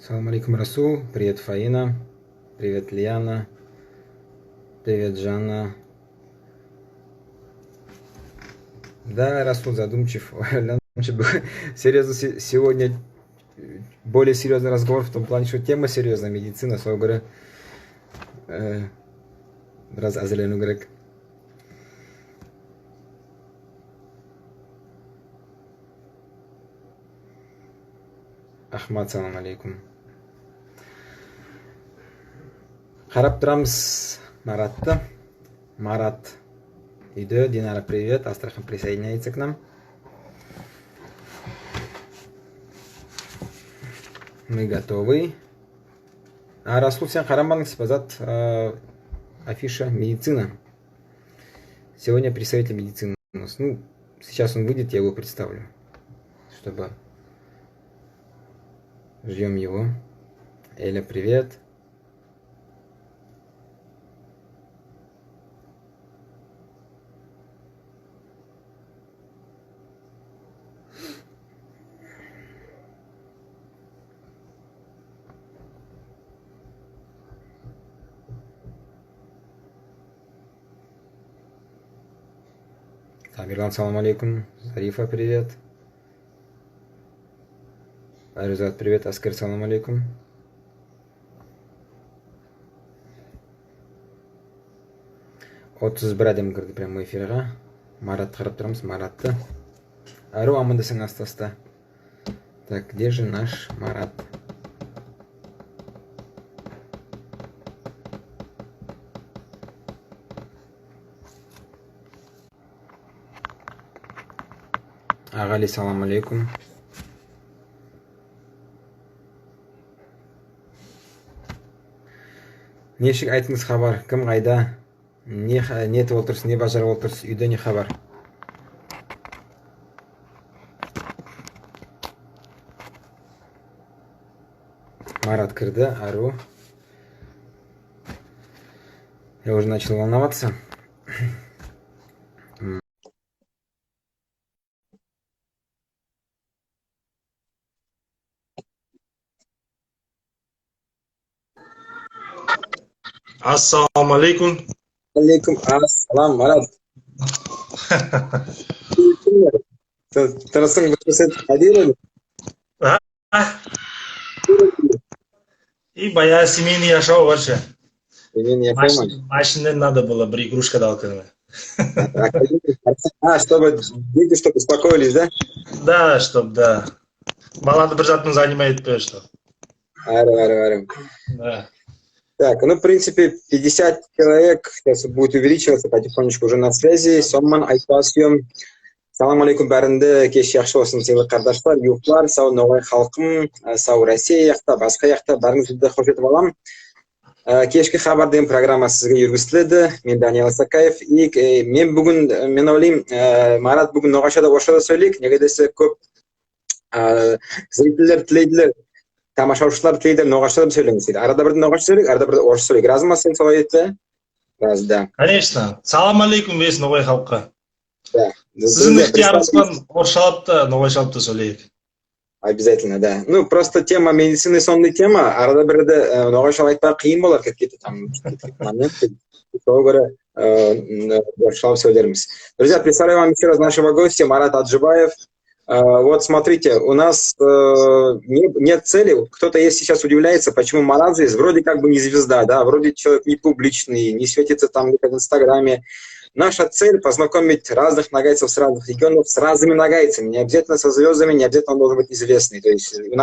Салам алейкум, Расул. Привет, Фаина. Привет, Лиана. Привет, Жанна. Да, Расул задумчив. Серьезно, сегодня более серьезный разговор в том плане, что тема серьезная, медицина, своего говоря, раз әзірлену керек. Ахмад, салам алейкум. Қарап тұрамыз Маратты. Марат үйде. Динара, привет. Астрахан присоединяется к нам. Мы готовы. Расул, сен қарамаңыз, позад афиша медицина. Сегодня представитель медицины у нас. Ну, сейчас он выйдет, я его представлю. Чтобы... Ждем его. Эля, привет. Тамирлан, салам алейкум. Зарифа, привет. Аризат, привет. Аскер, салам алейкум. Отыз бір адам кірді прямо эфирға. Марат қарап тұрамыз, Маратты. Ару, амандасың аста-аста. Так, где же наш Марат? Ағали, салам алейкум. Нешік айтыңыз хабар? Кім қайда? Не етіп отырсыз, не бажарып отырсыз? Үйде не хабар? Марат кірді, Ару. Я уже начал волноваться. Assalomu alaykum. Алейкум ассалам, Марат. Тұрысың бітірсет қадир еді? И боя семейный яшау вообще. Мен япаймын. Машине надо было бір игрушка дал когда. Чтобы дети, чтобы успокоились, да? Да, чтоб, да. Баланы бір затын занимает, что. Ару. Да. Так, ну, в принципе, 50 человек сейчас будет увеличиваться потихонечку уже на связи. Сонман айтпасыем. Салам алейкум бәрінді, кеш яқшы болсын сыйлы қардаштар, юқлар, сау Ноғай халқым, сау Россия яқта, басқа яқта бәріңізді қош етіп алам. Кешкі хабар деген программа сізге жүргізіледі. Мен Даниял Сакаев. Мен ойлаймын, Марат бүгін Ноғайшада орысшада сөйлейік. Неге десе көп зрительдер тілейділер. Тамашаушылар тілейдер Ноғайшада сөйлеңіз дейді. Арада бірді Ноғайша сөйлейік, арада бірді орысша сөйлейік. Разы ма сен солай етті? Раз, да. Конечно. Салам алейкум весь Ноғай халыққа. Да. Сіздің ықтиярыңызбен орысшалап та, Ноғайшалап та сөйлейік. Обязательно, да. Ну, просто тема медицины сонный тема. Арада бірді Ноғайшалап айтпай қиын болар, какие-то там моменты. Сол көрі орысшалап сөйлеріміз. Друзья, представляю вам еще раз нашего гостя, Марат Аджибаев. Вот смотрите, у нас нет цели. Кто-то есть сейчас удивляется, почему Марат здесь вроде как бы не звезда, да, вроде человек не публичный, не светится там в Инстаграме. Наша цель — познакомить разных нагайцев с разных регионов с разными нагайцами. Не обязательно со звездами, не обязательно он должен быть известный. То есть у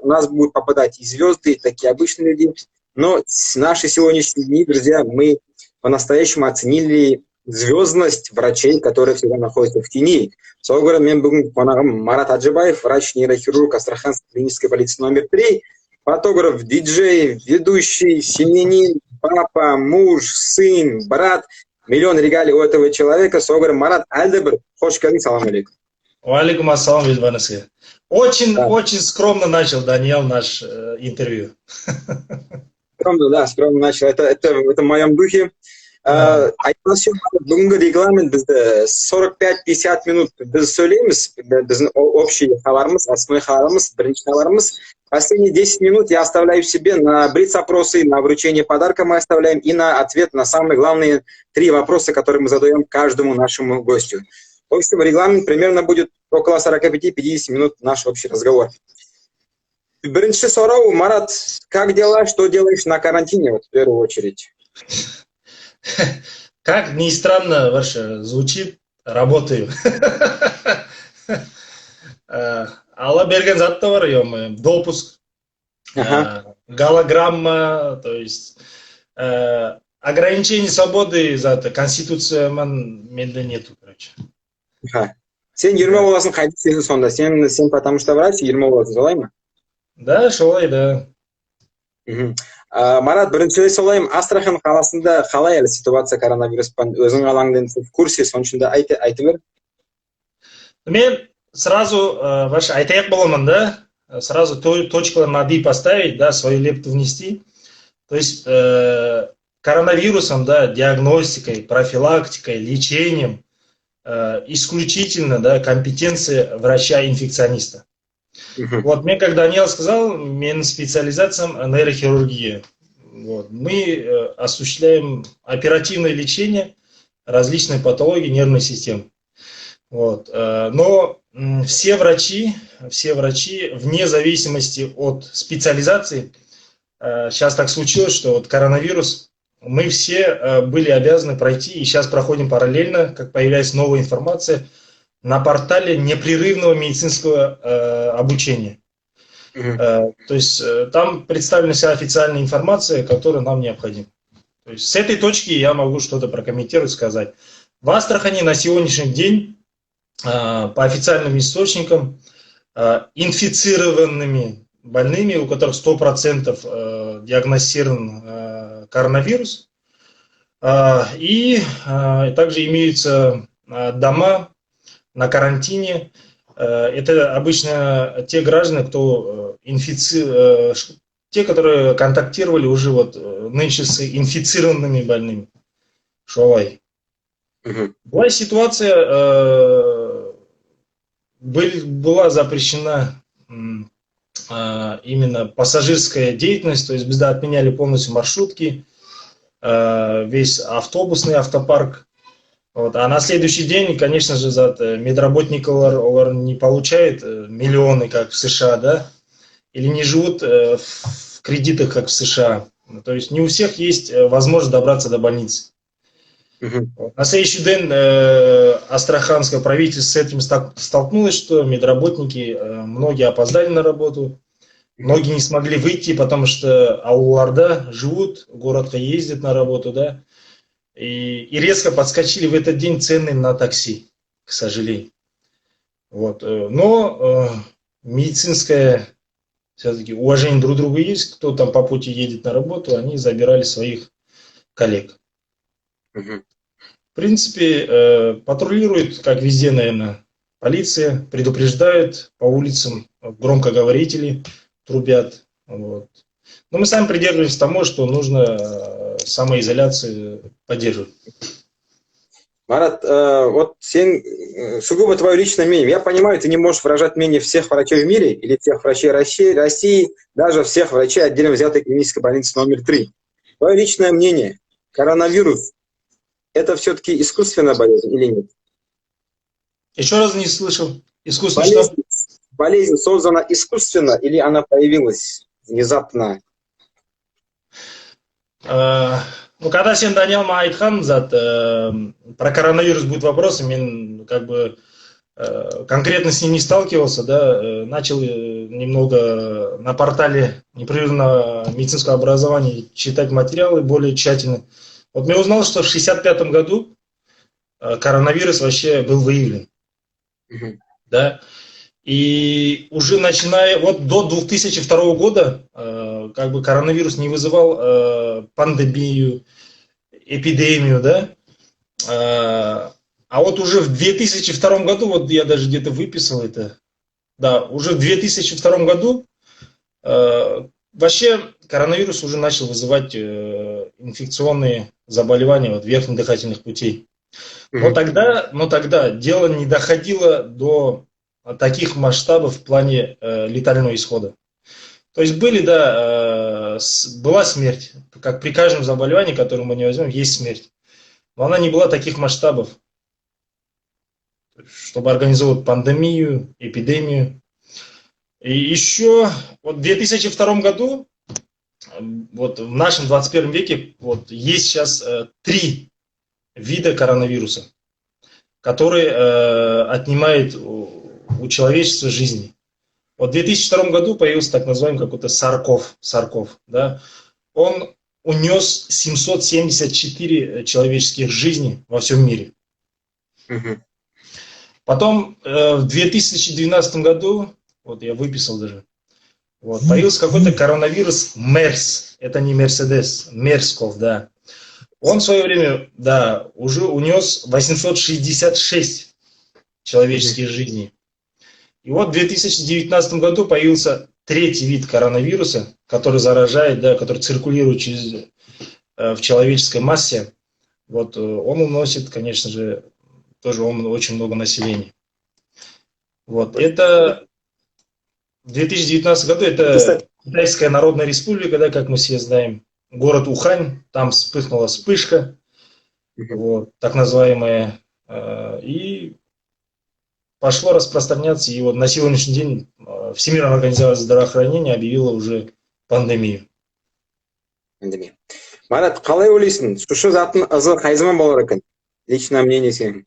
нас будут попадать и звезды, и такие обычные люди. Но наши сегодняшние дни, друзья, мы по-настоящему оценили звездность врачей, которые всегда находятся в тени. Сол говоря, мен бүгін қонағым Марат Аджибаев, врач-нейрохирург Астраханской клинической больницы номер 3, фотограф, диджей, ведущий, семьянин, папа, муж, сын, брат. Миллион регалий у этого человека. Сол говоря, Марат Альдебр, хош келдің, салам алейкум. Алейкум ассалам, Вильванеске. Очень скромно начал Даниэл наш интервью. Скромно, да, скромно начал. Это в моем духе. Айтпақшы, бүгінгі регламент бізді 45-50 минут біз сөйлейміз, біздің общий хабарымыз, основной хабарымыз, бірінші хабарымыз. Последние 10 минут я оставляю себе на блиц-опросы, на вручение подарка мы оставляем и на ответ на самые главные 3 вопроса, которые мы задаем каждому нашему гостю. В общем, регламент примерно будет около 45-50 минут наш общий разговор. Бірінші сұрау, Марат, как дела, что делаешь на карантине, вот, в первую очередь? Как ни странно ваше звучит, работаю. Алла берген затты бар, допуск, голограмма, то есть ограничение свободы заты, конституция менде нету, короче. Сен 20 боласың, қайда сен сонда? Сен потому что врач, 20 боласың, солай ма? Да, солай, да. Марат, бірінші солайым, Астрахан қаласында қалай әлі ситуация коронавируспен? Өзің алаңдың в курсе, соның ішінде айты бер? Мен сразу, ваш айтаяқ боламын, да? Сразу точкалар над «и» поставить, да, свою лепту внести. То есть коронавирусом, да, диагностикой, профилактикой, лечением исключительно, да, компетенция врача-инфекциониста. Вот, мне как Даниил сказал, мен специализациям нейрохирургия. Вот. Мы осуществляем оперативное лечение различных патологий нервной системы. Вот. Но все врачи, вне зависимости от специализации, сейчас так случилось, что вот коронавирус, мы все были обязаны пройти, и сейчас проходим параллельно, как появляется новая информация, на портале непрерывного медицинского обучения. То есть там представлена вся официальная информация, которая нам необходима. То есть с этой точки я могу что-то прокомментировать, сказать. В Астрахани на сегодняшний день по официальным источникам инфицированными больными, у которых 100% диагностирован коронавирус, и также имеются дома на карантине. Это обычно те граждане, кто те, которые контактировали уже вот нынче с инфицированными больными. Шолай. Была ситуация, была запрещена именно пассажирская деятельность, то есть безда отменяли полностью маршрутки, весь автобусный автопарк. Вот. А на следующий день, конечно же, медработников не получают миллионы, как в США, да, или не живут в кредитах, как в США. То есть не у всех есть возможность добраться до больницы. На следующий день астраханское правительство с этим столкнулось, что медработники, многие опоздали на работу, многие не смогли выйти, потому что ауларда живут, городка ездят на работу, да. И резко подскочили в этот день цены на такси, к сожалению. Вот. Но медицинское все-таки уважение друг к другу есть. Кто там по пути едет на работу, они забирали своих коллег. В принципе, патрулирует, как везде, наверное, полиция, предупреждает по улицам, громкоговорители трубят. Вот. Но мы сами придерживаемся тому, что нужно самоизоляцию поддерживать. Марат, вот сугубо твое личное мнение. Я понимаю, ты не можешь выражать мнение всех врачей в мире или всех врачей России, даже всех врачей отдельно взятой клинической больницы номер 3. Твое личное мнение. Коронавирус – это все-таки искусственная болезнь или нет? Еще раз не слышал. Болезнь создана искусственно или она появилась внезапно? Ну, когда сен Даниил Айтхан про коронавирус будет вопрос, я как бы конкретно с ним не сталкивался, да, начал немного на портале непрерывного медицинского образования читать материалы более тщательно. Вот я узнал, что в 1965 году коронавирус вообще был выявлен, да, и уже начиная вот до 2002 года как бы коронавирус не вызывал пандемию, эпидемию, да. А вот уже в 2002 году, вот я даже где-то выписал это, да, уже в 2002 году вообще коронавирус уже начал вызывать инфекционные заболевания вот, верхних дыхательных путей. Но тогда дело не доходило до таких масштабов в плане летального исхода. То есть была смерть, как при каждом заболевании, которое мы не возьмем, есть смерть. Но она не была таких масштабов, чтобы организовать пандемию, эпидемию. И еще вот в 2002 году, вот в нашем 21 веке, вот есть сейчас 3 вида коронавируса, которые отнимают у человечества жизни. Вот в 2002 году появился так называемый какой-то Сарков, да? Он унес 774 человеческих жизней во всем мире. Потом в 2012 году, вот я выписал даже, вот, появился какой-то коронавирус МЕРС, это не Мерседес, Мерсков, да. Он в свое время, да, уже унес 866 человеческих жизней. И вот в 2019 году появился 3-й вид коронавируса, который заражает, да, который циркулирует в человеческой массе. Вот он уносит, конечно же, тоже очень много населения. Вот это в 2019 году это Китайская Народная Республика, да, как мы все знаем, город Ухань, там вспыхнула вспышка, вот, так называемая, и пошло распространяться, и вот на сегодняшний день Всемирная организация здравоохранения объявила уже пандемию. Марат, қалай ойлайсың? Шушы заттың ызы қай заман болар екен? Личное мнение сенің.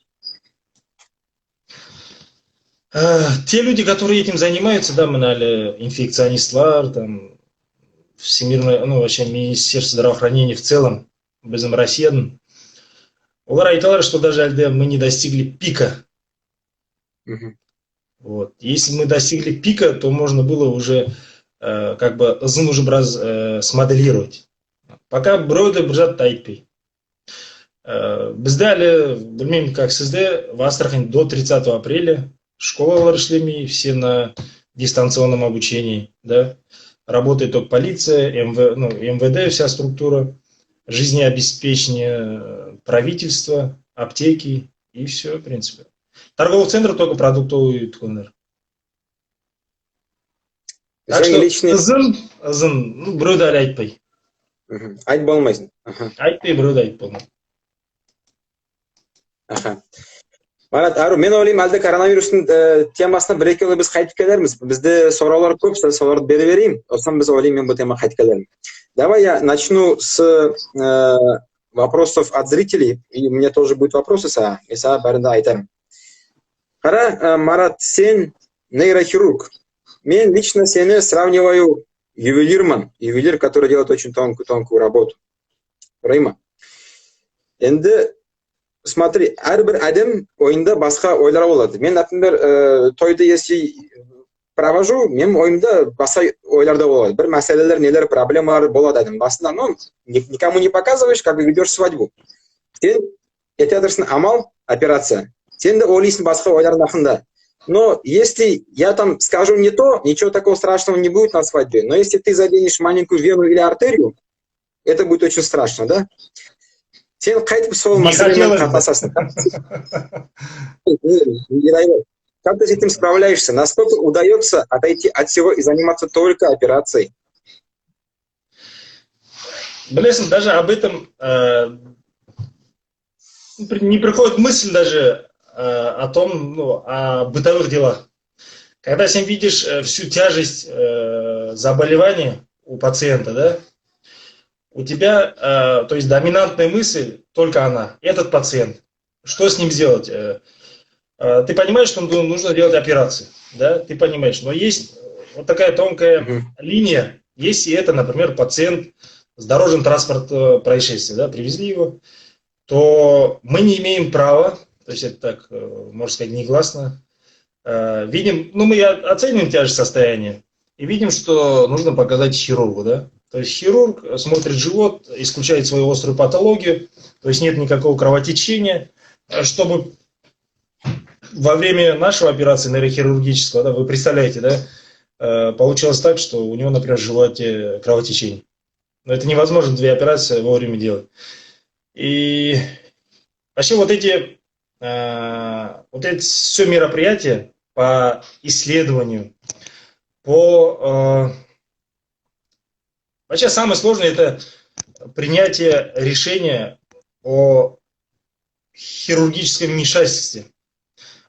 Те люди, которые этим занимаются, да, инфекционистлар, там, Всемирное, вообще Министерство здравоохранения в целом, біздің Россияның, олар айталар, что даже мы не достигли пика. Вот. Если мы достигли пика, то можно было уже как бы ызын уже біраз смоделировать. Пока біреуді бір затты айтпай. Бізде әлі, білмеймін, как сізде, в Астрахани до 30 апреля школалар ішлемей, все на дистанционном обучении, да. Работает только полиция, МВД, вся структура, жизнеобеспечение правительства, аптеки и все, в принципе. Торговый центр только продуктовый ткандар. Так что ызын, біреуді әлі айтпай. Айт болмайсың. Айтпай, біреуді айт болмай. Марат, Ару, мен ойлаймын, әлде коронавирустың темасына бір-екеуге біз қайтып келерміз. Бізде сұраулар көп, соларды бере берейін. Осыдан біз ойлаймын, мен бұл темаға қайтып келермін. Давай я начну с вопросов от зрителей. И мне тоже будут вопросы, Иса бәрінде айтарым. Қара, Марат, сен нейрохирург. Мен лично сені сравниваю ювелирман. Ювелир, который делает очень тонкую работу. Райма. Енді смотри, әрбір адам ойында басқа ойлар болады. Мен, например, тойды если провожу, мен ойымда басқа ойларда болады. Бір мәселелер, нелер, проблемалар болады адам басында. Но никому не показываешь, как ведешь свадьбу. Сен етедірсің амал, операция. Сен де ойлайсың басқа ойлардың ақында. Но если я там скажу не то, ничего такого страшного не будет на свадьбе. Но если ты заденешь маленькую вену или артерию, это будет очень страшно, да? Сен қайтып сол мәселемен қатасасың. Как ты с этим справляешься? Насколько удается отойти от всего и заниматься только операцией? Блин, даже об этом не приходит мысль даже о том, о бытовых делах. Когда сам видишь всю тяжесть заболевания у пациента, да, у тебя, то есть доминантная мысль только она, этот пациент. Что с ним сделать? Ты понимаешь, что нужно делать операцию, да, ты понимаешь, но есть вот такая тонкая линия, если это, например, пациент с дорожным транспортным происшествием, да, привезли его, то мы не имеем права, то есть это так, можно сказать, негласно, видим, мы оцениваем тяжесть состояния и видим, что нужно показать хирургу, да. То есть хирург смотрит живот, исключает свою острую патологию, то есть нет никакого кровотечения, чтобы во время нашего операции нейрохирургического, да, вы представляете, да, получилось так, что у него, например, в животе кровотечение. Но это невозможно 2 операции вовремя делать. И вообще вот эти все мероприятия по исследованию, вообще самое сложное это принятие решения о хирургическом вмешательстве.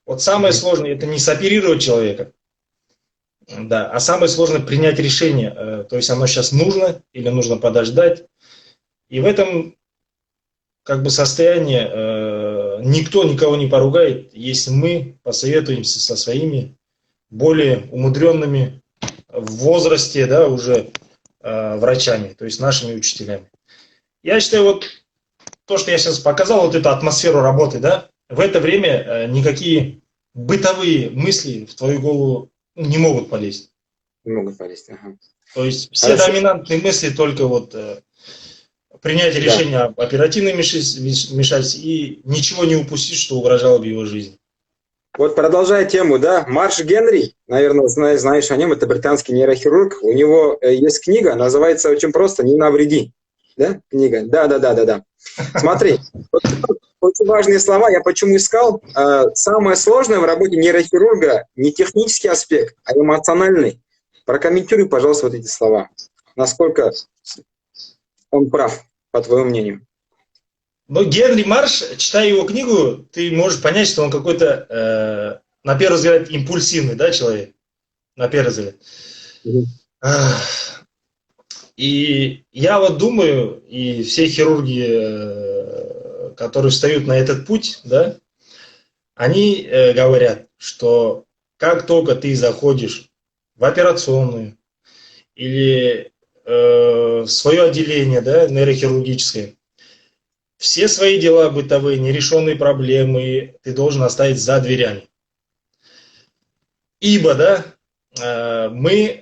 Вот самое сложное это не соперировать человека, да, а самое сложное принять решение, то есть оно сейчас нужно или нужно подождать. И в этом как бы состоянии никто никого не поругает, если мы посоветуемся со своими более умудренными в возрасте, да, уже врачами, то есть нашими учителями. Я считаю, вот то, что я сейчас показал, вот эту атмосферу работы, да, в это время никакие бытовые мысли в твою голову не могут полезть. Не могут полезть, ага. То есть все доминантные мысли только вот принятие решения об оперативном вмешательстве и ничего не упустить, что угрожало бы его жизни. Вот продолжая тему, да, Марш Генри, наверное, знаешь о нем, это британский нейрохирург, у него есть книга, называется очень просто «Не навреди». Да, книга? Да. Смотри, очень важные слова, я почему искал. Самое сложное в работе нейрохирурга не технический аспект, а эмоциональный. Прокомментируй, пожалуйста, вот эти слова. Насколько он прав, по твоему мнению? Но Генри Марш, читая его книгу, ты можешь понять, что он какой-то, на первый взгляд, импульсивный, да, человек? На первый взгляд. И я вот думаю, и все хирурги, которые встают на этот путь, да, они говорят, что как только ты заходишь в операционную или в свое отделение, да, нейрохирургическое, все свои дела бытовые, нерешенные проблемы ты должен оставить за дверями. Ибо, да, мы,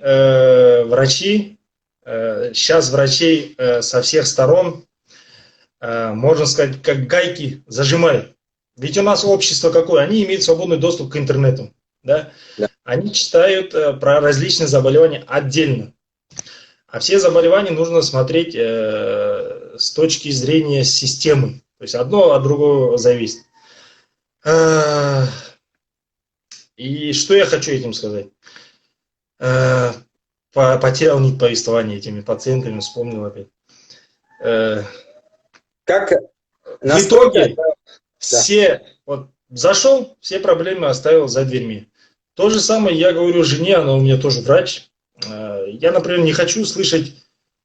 врачи, сейчас врачей со всех сторон, можно сказать, как гайки зажимают. Ведь у нас общество какое? Они имеют свободный доступ к интернету. Да? Они читают про различные заболевания отдельно. А все заболевания нужно смотреть с точки зрения системы. То есть одно от другого зависит. И что я хочу этим сказать? Потерял нить повествования этими пациентами, вспомнил опять. Как в итоге все, вот зашел, все проблемы оставил за дверьми. То же самое я говорю жене, она у меня тоже врач. Я, например, не хочу слышать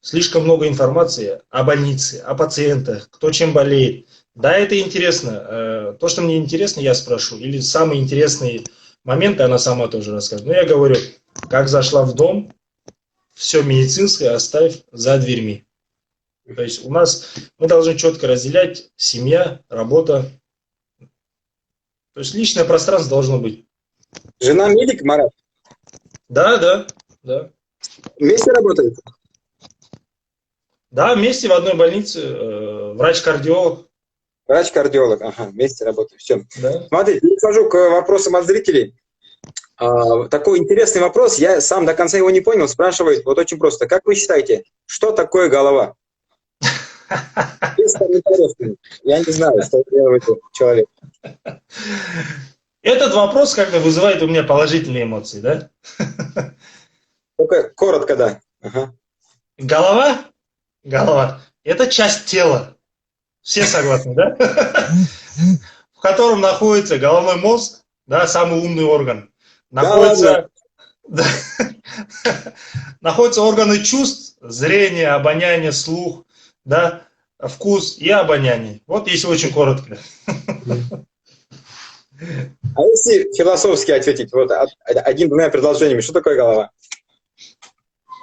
слишком много информации о больнице, о пациентах, кто чем болеет. Да, это интересно. То, что мне интересно, я спрошу. Или самые интересные моменты она сама тоже расскажет. Но я говорю, как зашла в дом, все медицинское оставь за дверьми. То есть у нас мы должны четко разделять семья, работа. То есть личное пространство должно быть. Жена медик, Марат? Да. Вместе работаете? Да, вместе в одной больнице, врач-кардиолог. Врач-кардиолог, ага, вместе работаем. Все. Да. Смотрите, перехожу к вопросам от зрителей. Такой интересный вопрос, я сам до конца его не понял, спрашивает, вот очень просто, как вы считаете, что такое голова? Без комментариев. Я не знаю, что делает человек. Этот вопрос как бы вызывает у меня положительные эмоции, да? Только коротко, да. Ага. Голова? Это часть тела. Все согласны, да? В котором находится головной мозг, да, самый умный орган. Находятся органы чувств, зрение, обоняние, слух, да, вкус и обоняние. Вот если очень коротко. А если философски ответить, вот одним-двумя предложениями, что такое голова?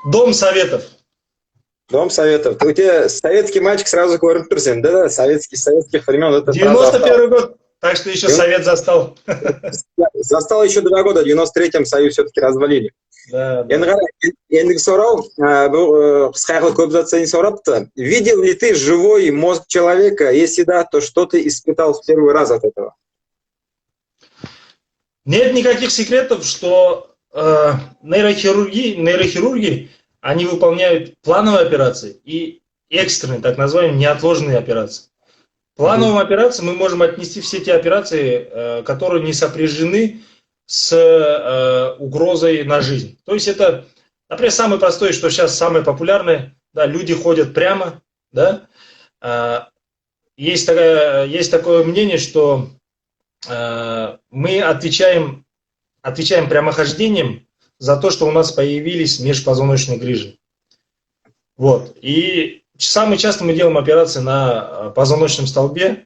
Дом советов. Дом советов. У тебя советский мальчик сразу говорит, да, советских времен. 91-й год, так что еще совет застал. Застал еще 2 года, в 93-м Союз все-таки развалили. Ендігі сұрау, қысқаға көп затсайын сұрапты. Видел ли ты живой мозг человека? Если да, то что ты испытал в первый раз от этого? Нет никаких секретов, что нейрохирурги, они выполняют плановые операции и экстренные, так называемые неотложные операции. Плановым операциям мы можем отнести все те операции, которые не сопряжены с угрозой на жизнь. То есть это, например, самое простое, что сейчас самое популярное, да, люди ходят прямо, да. Есть такое мнение, что мы отвечаем прямохождением за то, что у нас появились межпозвоночные грыжи. Вот. И самое часто мы делаем операции на позвоночном столбе.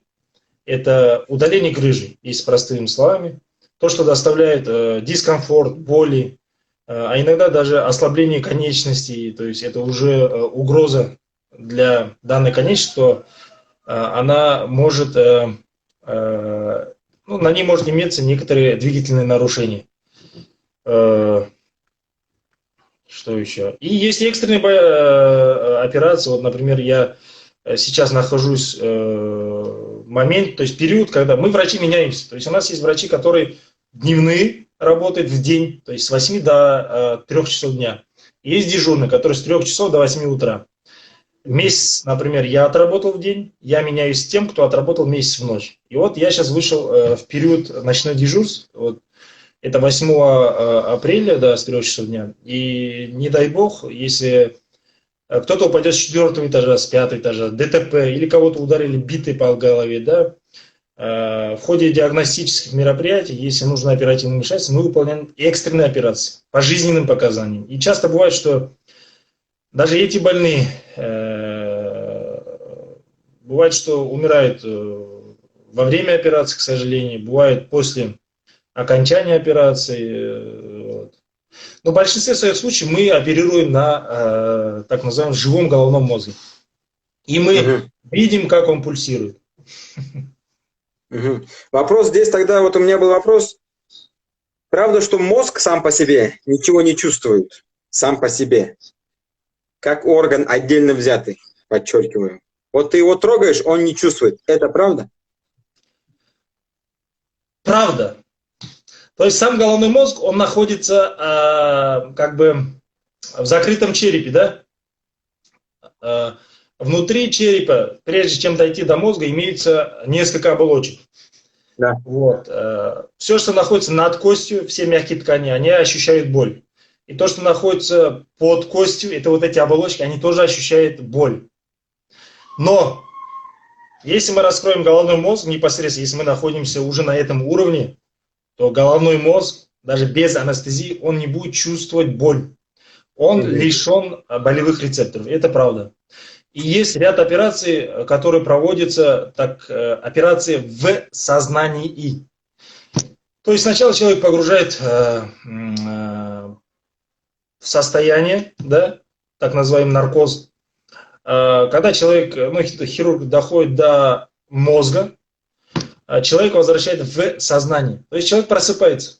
Это удаление грыжи, если простыми словами. То, что доставляет дискомфорт, боли, а иногда даже ослабление конечностей. То есть это уже угроза для данной конечности, что она может, на ней может иметься некоторые двигательные нарушения. Что еще? И есть экстренные операции. Вот, например, я сейчас нахожусь в момент, то есть период, когда мы, врачи, меняемся. То есть у нас есть врачи, которые дневные, работают в день, то есть с 8 до 3 часов дня. И есть дежурные, которые с 3 часов до 8 утра. Месяц, например, я отработал в день, я меняюсь с тем, кто отработал месяц в ночь. И вот я сейчас вышел в период ночной дежурств. Вот, это 8 апреля, да, с 3 часов дня. И не дай бог, если кто-то упадет с 4 этажа, с 5 этажа, ДТП, или кого-то ударили битой по голове, да, в ходе диагностических мероприятий, если нужно оперативно вмешаться, мы выполняем экстренные операции по жизненным показаниям. И часто бывает, что даже эти больные, бывает, что умирают во время операции, к сожалению, бывает после окончания операции. Вот. Но в большинстве своих случаев мы оперируем на так называемом живом головном мозге. И мы видим, как он пульсирует. Вопрос здесь тогда, вот у меня был вопрос. Правда, что мозг сам по себе ничего не чувствует, сам по себе, как орган отдельно взятый, подчеркиваю. Вот ты его трогаешь, он не чувствует. Это правда? Правда. То есть сам головной мозг, он находится как бы в закрытом черепе, да? Внутри черепа, прежде чем дойти до мозга, имеется несколько оболочек. Да. Вот. Все, что находится над костью, все мягкие ткани, они ощущают боль. И то, что находится под костью, это вот эти оболочки, они тоже ощущают боль. Но если мы раскроем головной мозг непосредственно, если мы находимся уже на этом уровне, то головной мозг, даже без анестезии, он не будет чувствовать боль. Он лишен болевых рецепторов. Это правда. И есть ряд операций, которые проводятся, так, операции в сознании. То есть сначала человек погружает в состояние, да, так называемый наркоз. Когда человек, хирург доходит до мозга, человек возвращает в сознание. То есть человек просыпается.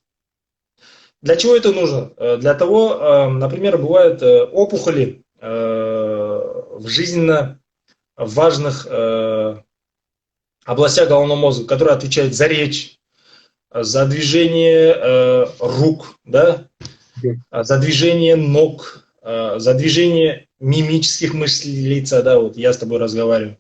Для чего это нужно? Для того, например, бывают опухоли в жизненно важных областях головного мозга, которые отвечают за речь, за движение рук, да, за движение ног, за движение мимических мышц лица, да, вот я с тобой разговариваю.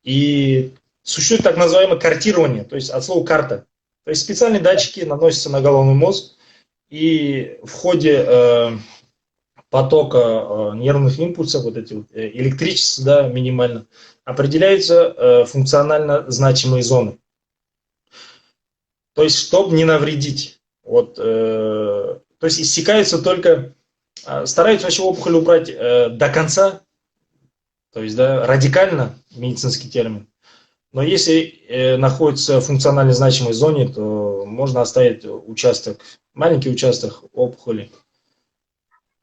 И существует так называемое картирование, то есть от слова карта. То есть специальные датчики наносятся на головной мозг, и в ходе потока нервных импульсов, вот эти вот электричества, да, минимально, определяются функционально значимые зоны. То есть, чтобы не навредить. Вот, то есть иссякаются только, стараются вообще опухоль убрать до конца, то есть, да, радикально, медицинский термин. Но если находится в функционально значимой зоне, то можно оставить участок, маленький участок опухоли.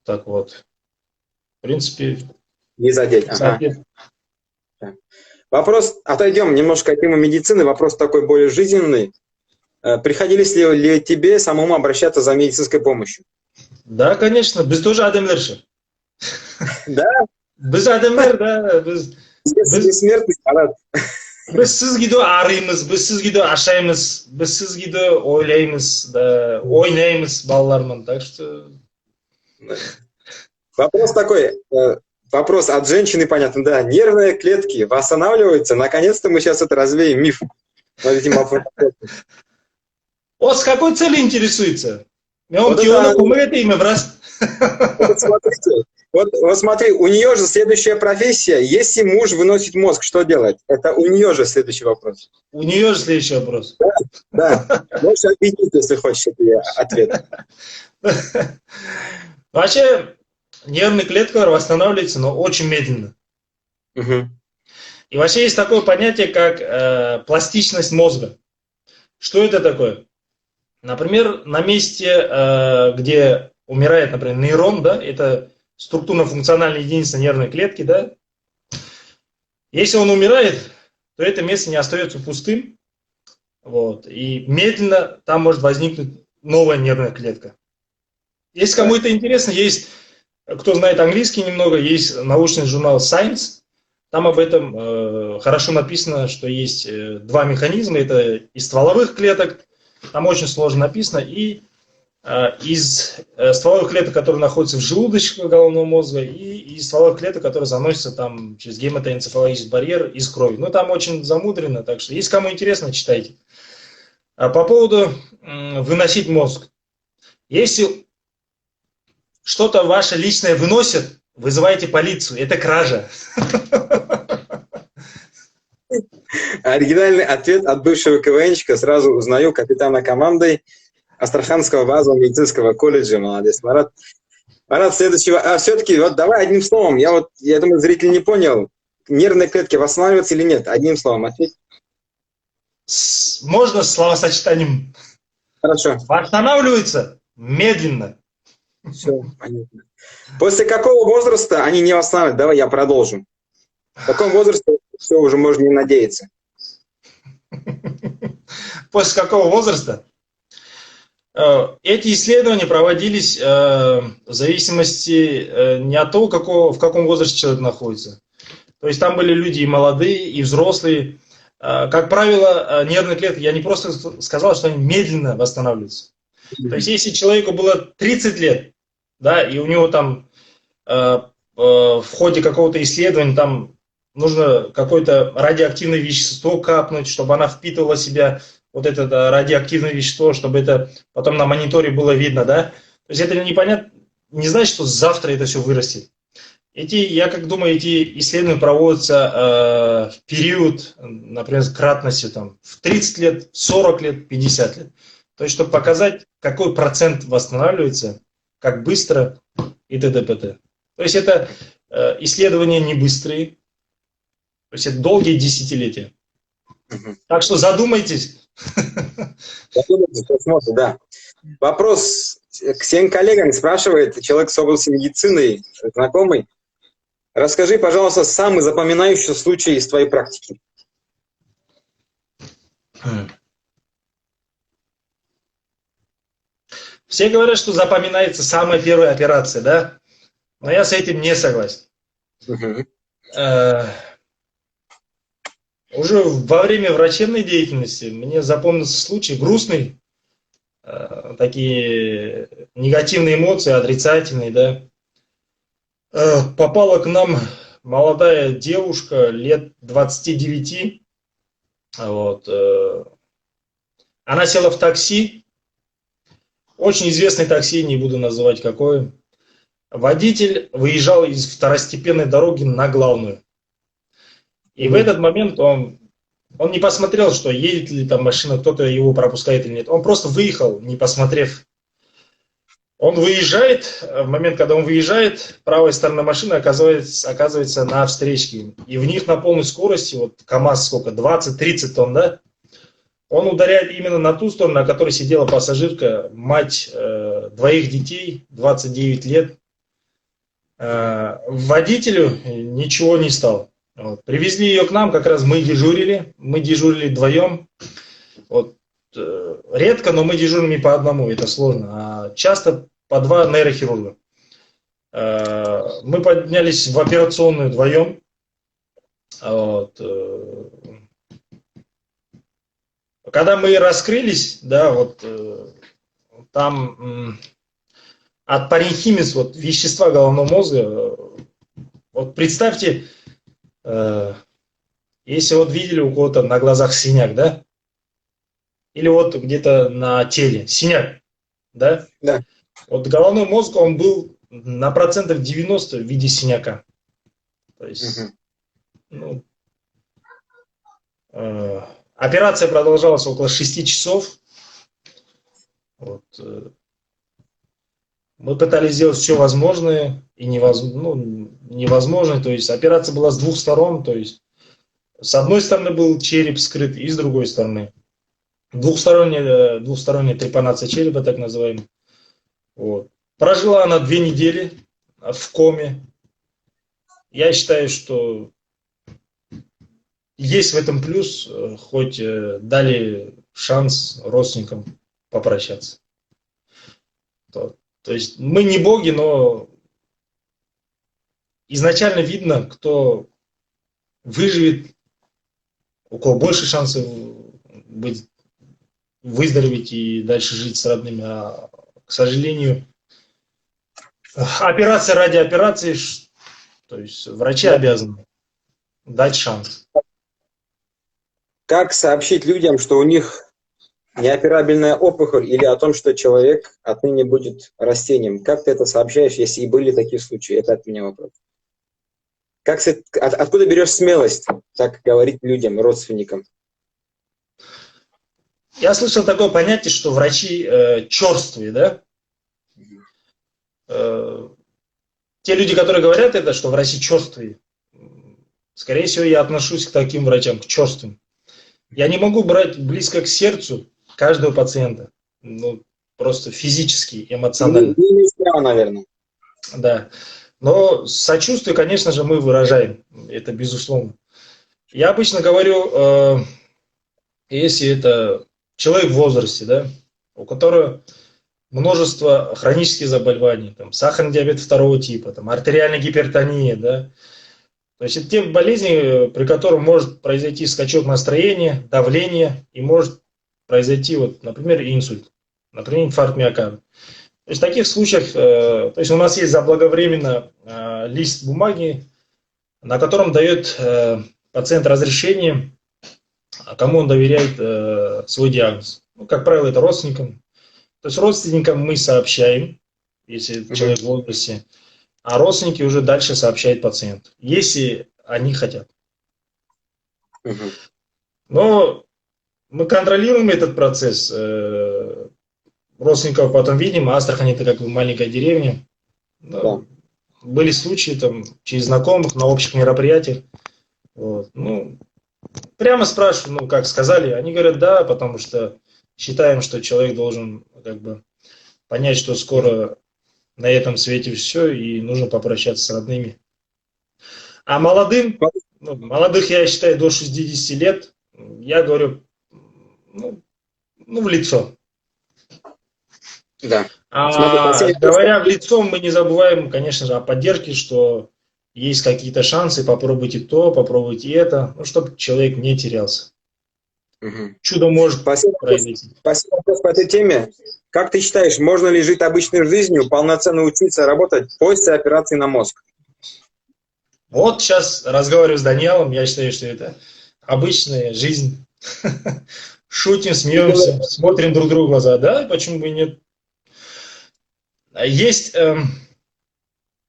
Так вот. В принципе... Не задеть. Ага. Вопрос, отойдем немножко от темы медицины, вопрос такой более жизненный. Приходилось ли тебе самому обращаться за медицинской помощью? Да, конечно. Біз тоже адамдерші. Да? Біз адамдар, да. Бессмертный аппарат. Біз сізгиді арымыз, біз сізгиді ашаймыз, біз сізгиді ойлаймыз, да, ойнаймыз балалармен. Так что... Вопрос такой. вопрос от женщины, понятно, да. Нервные клетки восстанавливаются. Наконец-то мы сейчас это развеем миф над этим вопросом. Вот с какой целью интересуется? Вот это имя враз. Вот смотрите, вот смотри, у нее же следующая профессия. Если муж выносит мозг, что делать? Это у нее же следующий вопрос. У нее же следующий вопрос. Да. Можешь объяснить, если хочешь, это ответ. Вообще, нервная клетка восстанавливается, но очень медленно. Угу. И вообще есть такое понятие, как пластичность мозга. Что это такое? Например, на месте, где умирает, например, нейрон, да, это структурно-функциональная единица нервной клетки, да, если он умирает, то это место не остается пустым, вот, и медленно там может возникнуть новая нервная клетка. Если кому это интересно, есть, кто знает английский немного, есть научный журнал Science, там об этом хорошо написано, что есть два механизма, это из стволовых клеток, там очень сложно написано, и из стволовых клеток, которые находятся в желудочке головного мозга, и из стволовых клеток, которые заносятся там через гематоэнцефалогический барьер из крови. Ну, там очень замудрено, так что, если кому интересно, читайте. По поводу выносить мозг. Если что-то ваше личное выносят, вызывайте полицию, это кража. Оригинальный ответ от бывшего КВНщика. Сразу узнаю капитана команды Астраханского базового медицинского колледжа. Молодец, Марат. Марат, следующего. Все-таки, вот давай одним словом. Я думаю, зритель не понял. Нервные клетки восстанавливаются или нет? Одним словом, ответь. Можно с словосочетанием? Хорошо. Восстанавливаются медленно. Все, понятно. После какого возраста они не восстанавливаются? Давай я продолжу. В каком возрасте все уже можно не надеяться? После какого возраста? Эти исследования проводились в зависимости не от того, в каком возрасте человек находится. То есть там были люди и молодые, и взрослые. Как правило, нервные клетки, я не просто сказал, что они медленно восстанавливаются. То есть если человеку было 30 лет, да, и у него там в ходе какого-то исследования там нужно какое-то радиоактивное вещество капнуть, чтобы она впитывала в себя вот это радиоактивное вещество, чтобы это потом на мониторе было видно, да. То есть это непонятно, не значит, что завтра это все вырастет. Я как думаю, эти исследования проводятся в период, например, кратности там, в 30 лет, 40 лет, 50 лет. То есть, чтобы показать, какой процент восстанавливается, как быстро и т.д. п.т. То есть, это исследования не быстрые, то есть, это долгие десятилетия. Так что задумайтесь. Задумайтесь, посмотрим, да. Вопрос к всем коллегам спрашивает человек с области медицины, знакомый. Расскажи, пожалуйста, самый запоминающийся случай из твоей практики. Все говорят, что запоминается самая первая операция, да? Но я с этим не согласен. Уже во время врачебной деятельности мне запомнился случай грустный, такие негативные эмоции, отрицательные, да. Попала к нам молодая девушка лет 29, вот. Она села в такси, очень известное такси, не буду называть какое. Водитель выезжал из второстепенной дороги на главную. И в этот момент он не посмотрел, что едет ли там машина, кто-то его пропускает или нет. Он просто выехал, не посмотрев. Он выезжает, в момент, когда он выезжает, правая сторона машины оказывается на встречке. И в них на полной скорости, вот КАМАЗ сколько, 20-30 тонн, да? Он ударяет именно на ту сторону, на которой сидела пассажирка, мать двоих детей, 29 лет. Водителю ничего не стало. Вот. Привезли ее к нам, как раз мы дежурили вдвоем. Вот. Редко, но мы дежурим не по одному, это сложно, а часто по два нейрохирурга. Мы поднялись в операционную вдвоем. Вот. Когда мы раскрылись, да, вот там от паренхимис, вот вещества головного мозга, Вот представьте, если вот видели у кого-то на глазах синяк, да? Или вот где-то на теле синяк, да? Да. Вот головной мозг, он был на процентов 90 в виде синяка. То есть, ну, операция продолжалась около 6 часов. Вот, мы пытались сделать все возможное и невозможное. То есть операция была с двух сторон. То есть с одной стороны был череп скрыт, и с другой стороны. Двухсторонняя трепанация черепа, так называемая. Вот. Прожила она 2 недели в коме. Я считаю, что есть в этом плюс, хоть дали шанс родственникам попрощаться. То есть мы не боги, но изначально видно, кто выживет, у кого больше шансов выздороветь и дальше жить с родными. А, к сожалению, операция ради операции, то есть врачи обязаны дать шанс. Как сообщить людям, что у них неоперабельная опухоль, или о том, что человек отныне будет растением? Как ты это сообщаешь, если и были такие случаи? Это от меня вопрос. Откуда берешь смелость так говорить людям, родственникам? Я слышал такое понятие, что врачи черствые, да? Те люди, которые говорят это, что врачи черствые, скорее всего, я отношусь к таким врачам, к черствым. Я не могу брать близко к сердцу каждого пациента. Ну, просто физически, эмоционально. Не имеешь права, наверное. Да. Но сочувствие, конечно же, мы выражаем. Это безусловно. Я обычно говорю, если это человек в возрасте, да, у которого множество хронических заболеваний, там, сахарный диабет 2 типа, там, артериальная гипертония, да, то есть это те болезни, при которых может произойти скачок настроения, давления, и может произойти, вот, например, инсульт, например, инфаркт миокарда. То есть в таких случаях, то есть у нас есть заблаговременно лист бумаги, на котором дает пациент разрешение, кому он доверяет свой диагноз. Ну, как правило, это родственникам. То есть родственникам мы сообщаем, если человек в возрасте, а родственники уже дальше сообщают пациенту, если они хотят. Но мы контролируем этот процесс. Родственников потом видим. Астрахань — это как бы маленькая деревня. Да. Были случаи там через знакомых на общих мероприятиях. Вот. Ну, прямо спрашиваю, как сказали. Они говорят, да, потому что считаем, что человек должен как бы понять, что скоро на этом свете все, и нужно попрощаться с родными. А молодых, я считаю, до 60 лет, я говорю, в лицо. Да. Говоря в лицо, мы не забываем, конечно же, о поддержке, что есть какие-то шансы, попробуйте то, попробуйте это, чтобы человек не терялся. Чудо может произойти. Спасибо по этой теме. Как ты считаешь, можно ли жить обычной жизнью, полноценно учиться, работать после операции на мозг? Вот сейчас разговариваю с Даниэлом, я считаю, что это обычная жизнь. Шутим, смеемся, смотрим друг другу в глаза. Да, почему бы и нет? Есть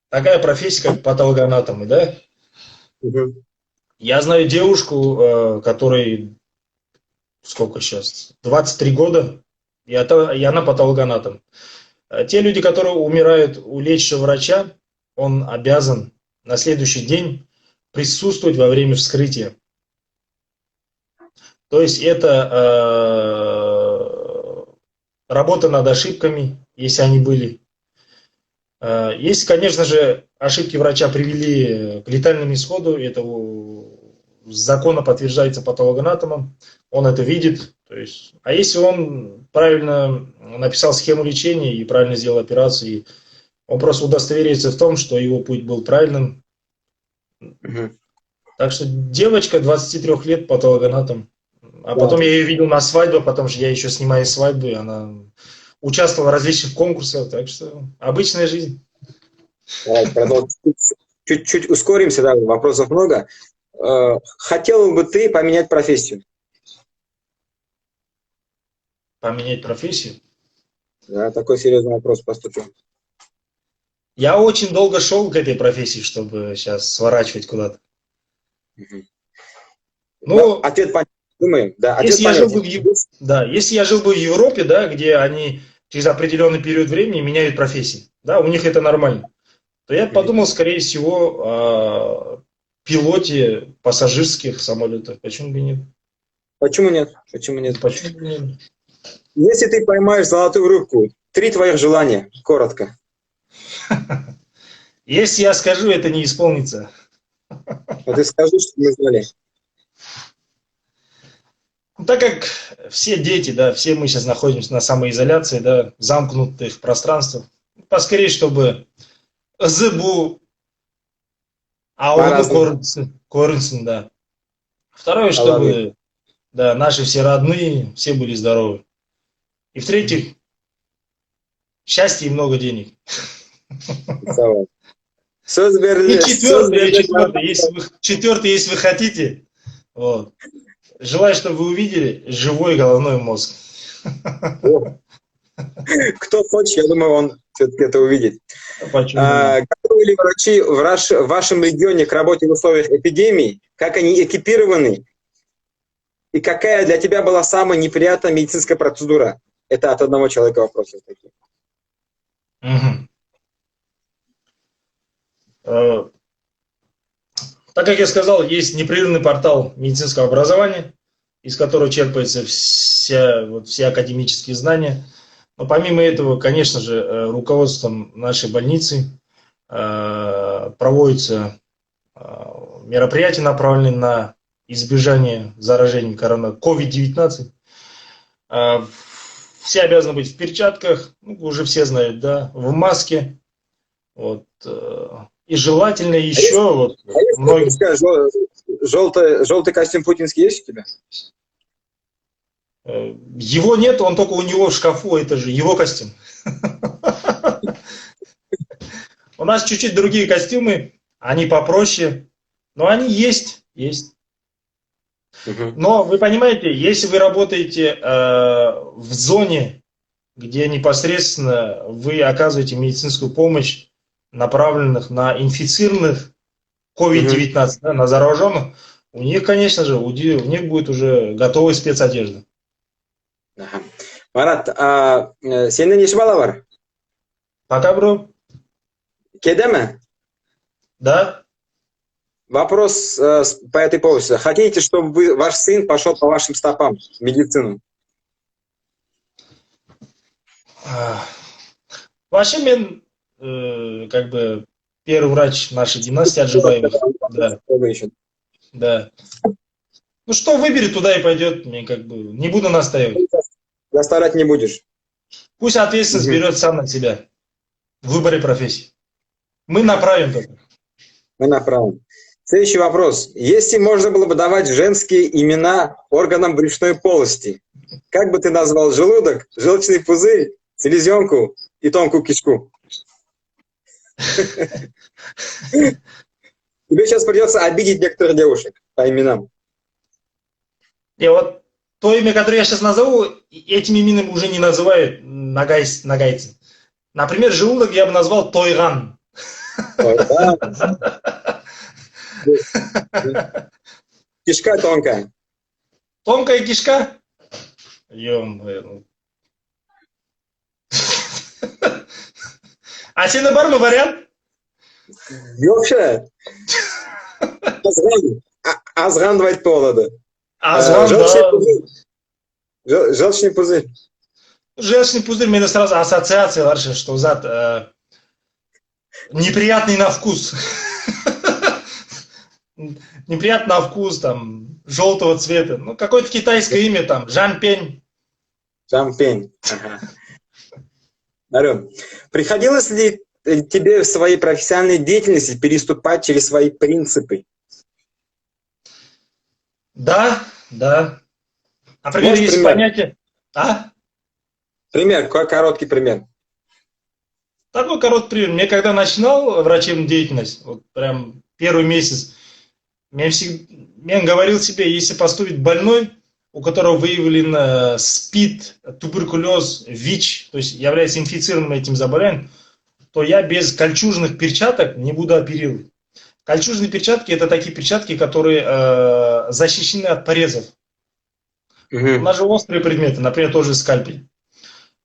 такая профессия, как патологоанатомы, да? Я знаю девушку, которой, сколько сейчас, 23 года, и она патологоанатом. Те люди, которые умирают у лечащего врача, он обязан на следующий день присутствовать во время вскрытия. То есть это работа над ошибками, если они были. Если, конечно же, ошибки врача привели к летальному исходу, это законно подтверждается патологоанатомом, он это видит. То есть, а если он правильно написал схему лечения и правильно сделал операцию, он просто удостоверится в том, что его путь был правильным. Так что девочка 23 лет патологоанатом. А потом я ее видел на свадьбе, потому что я еще снимаю свадьбы, она участвовала в различных конкурсах, так что обычная жизнь. Продолжим. чуть-чуть ускоримся, да, вопросов много. Хотел бы ты поменять профессию? Поменять профессию? Да, такой серьезный вопрос поступил. Я очень долго шел к этой профессии, чтобы сейчас сворачивать куда-то. Мгм. Ну, Ну, ответ понятен. Думаем, да, ответ если я жил понятен. бы да, если я жил бы в Европе, да, где они через определенный период времени меняют профессии, да, у них это нормально, то я Мгм. подумал, скорее всего, о пилоте пассажирских самолетов. Почему бы и нет? Почему нет? Почему нет? Почему бы и нет? Если ты поймаешь золотую рыбку, 3 твоих желания, коротко. Если я скажу, это не исполнится. Но ты скажи, что мы знали. Ну, так как все дети, да, все мы сейчас находимся на самоизоляции, да, замкнутых пространствах, поскорее, чтобы был, а он По-разному. Корынсын, да. Второе, Аллах. чтобы, да, наши все родные, все были здоровы. И в-третьих, счастье и много денег. И четвертый, если вы хотите, вот, желаю, чтобы вы увидели живой головной мозг. Кто хочет, я думаю, он все-таки это увидит. Почему? Готовы ли врачи в вашем регионе к работе в условиях эпидемии? Как они экипированы? И какая для тебя была самая неприятная медицинская процедура? Это от одного человека вопросы такие. Мгм. Так как я сказал, есть непрерывный портал медицинского образования, из которого черпаются все академические знания. Но помимо этого, конечно же, руководством нашей больницы проводятся мероприятия, направленные на избежание заражения COVID-19. Все обязаны быть в перчатках, ну, уже все знают, да, в маске. Вот, и желательно еще вот многие... Желтый костюм путинский есть у тебя? Его нет, он только у него в шкафу, это же его костюм. У нас чуть-чуть другие костюмы, они попроще, но они есть. Но вы понимаете, если вы работаете в зоне, где непосредственно вы оказываете медицинскую помощь, направленных на инфицированных COVID-19, да, на зараженных, у них, конечно же, у них будет уже готовая спецодежда. Марат, сенде неше бала бар? Пока, бро. Кедеме? Да? Вопрос по этой повести. Хотите, чтобы ваш сын пошел по вашим стопам в медицину? Вообще, мен, как бы, первый врач нашей династии Аджибаевых. Да. Да. Ну что выберет, туда и пойдет. Мне как бы не буду настаивать. Заставлять не будешь. Пусть ответственность берет сам на себя в выборе профессии. Мы направим только. Мы направим. Следующий вопрос. Если можно было бы давать женские имена органам брюшной полости, как бы ты назвал желудок, желчный пузырь, селезенку и тонкую кишку? Тебе сейчас придется обидеть некоторых девушек по именам. И вот то имя, которое я сейчас назову, этим именем уже не называют нагайцы. Например, желудок я бы назвал Тойган. Кишка тонкая. Тонкая кишка? Ё-моё. А сенде бар ма вариант? Вообще. Азган давайте болады. Азган, да. Желчный пузырь. Желчный пузырь, у меня сразу ассоциация, что зад неприятный на вкус. Неприятный на вкус, там, желтого цвета. Ну, какое-то китайское имя, там, Жан Пень. Жан Пень. Ага. Приходилось ли тебе в своей профессиональной деятельности переступать через свои принципы? Да. Например, есть понятие... Пример, короткий пример. Такой короткий пример. Мне когда начинал врачебную деятельность, вот прям первый месяц, я говорил себе, если поступит больной, у которого выявлен СПИД, туберкулез, ВИЧ, то есть является инфицированным этим заболеванием, то я без кольчужных перчаток не буду оперировать. Кольчужные перчатки – это такие перчатки, которые защищены от порезов. У нас же острые предметы, например, тоже скальпель.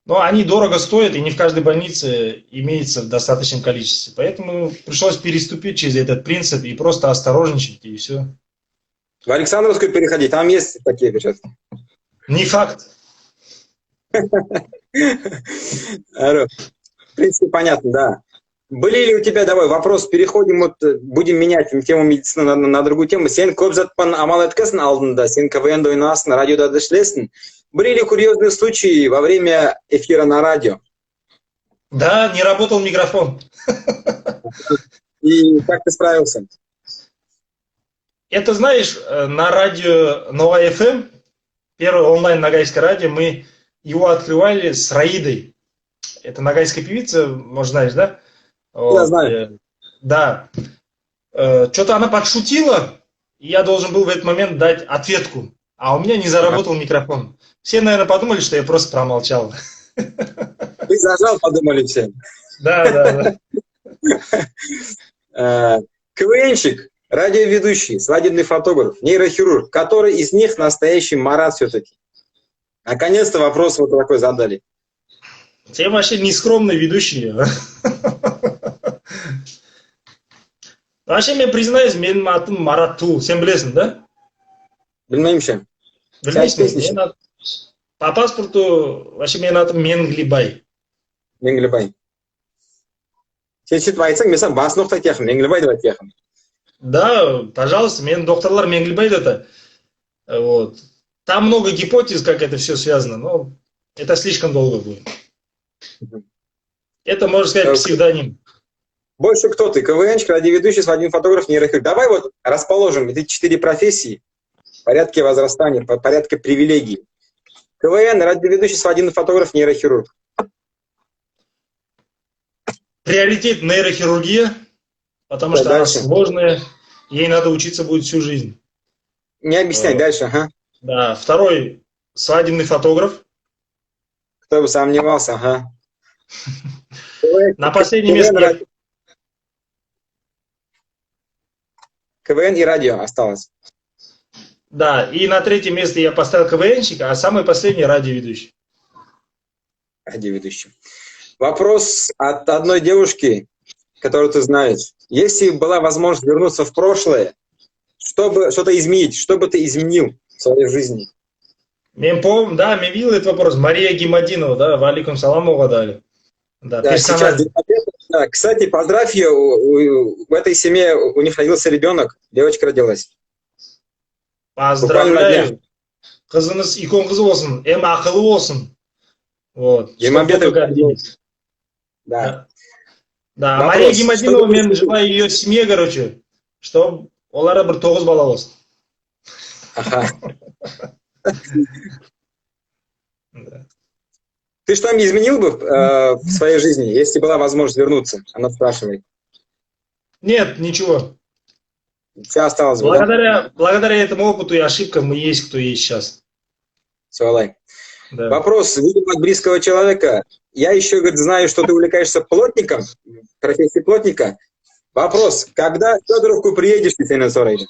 Но они дорого стоят, и не в каждой больнице имеется в достаточном количестве. Поэтому пришлось переступить через этот принцип и просто осторожничать, и все. В Александровскую переходи, там есть такие перчатки. Не факт. В принципе, понятно, да. Были ли у тебя, давай, вопрос, переходим, вот, будем менять тему медицины на другую тему. Сен көпзатпан амал еткесін алдында, сен КВН ойнасың, радиода дышлесің. Были ли курьезные случаи во время эфира на радио? Да, не работал микрофон. И как ты справился? Это, знаешь, на радио Новая ФМ, первое онлайн нагайское радио, мы его открывали с Раидой. Это нагайская певица, может, знаешь, да? Я знаю. Да. Что-то она подшутила, и я должен был в этот момент дать ответку. А у меня не заработал микрофон. Все, наверное, подумали, что я просто промолчал. Ты зажал, подумали все. Да. КВНщик, радиоведущий, свадебный фотограф, нейрохирург. Который из них настоящий Марат все-таки? Наконец-то вопрос вот такой задали. Те вообще нескромные ведущие. Вообще, я признаюсь, менің атым Марат Тул. Сен білесің, да? Білмеймін. Білмейсің. По паспорту, вообще, менің атым Менглибай. Менглибай. Сен сөйтіп айтсаң, мен саған басын оқтай тияқым, Менглибай деп айтияқым. Да, пожалуйста, менің докторлар Менглибай это. Вот. Там много гипотез, как это все связано, но это слишком долго будет. Это, можно сказать, псевдоним. Больше кто ты? КВНщик, радиоведущий, свадебный фотограф, нейрохирург. Давай вот расположим эти 4 профессии в порядке возрастания, по порядке привилегий. КВН, радиоведущий, свадебный фотограф, нейрохирург. Приоритет нейрохирургия, потому что она сложная, ей надо учиться будет всю жизнь. Не объясняй, дальше, ага. Да, второй свадебный фотограф. Кто бы сомневался, ага. На последнем месте... КВН и радио осталось. Да, и на третьем месте я поставил КВНщика, а самый последний радиоведущий. Радиоведущий. Вопрос от одной девушки, которую ты знаешь. Если была возможность вернуться в прошлое, чтобы что-то изменить, что бы ты изменил в своей жизни? Я помню, да, я видел этот вопрос. Мария Гимадинова, да, валикум салам угадали. Да, сейчас, да, кстати, поздравь ее, в этой семье у них родился ребенок, девочка родилась. Поздравляю. Қызыңыз икон қыз болсын, ақылы болсын. Вот. Да. Да, Мария Гимадинова, мен желаю ее семье, короче, чтобы олар бір 9 бала болсын. Ага. Ты что-нибудь изменил бы в своей жизни, если была возможность вернуться? Она спрашивает. Нет, ничего. Все осталось бы, благодаря этому опыту и ошибкам мы есть, кто есть сейчас. Все, Алай. Да. Вопрос, видимо, от близкого человека. Я еще, говорит, знаю, что ты увлекаешься плотником, профессией плотника. Вопрос, когда в Федоровку приедешь, Виталий Сорайда?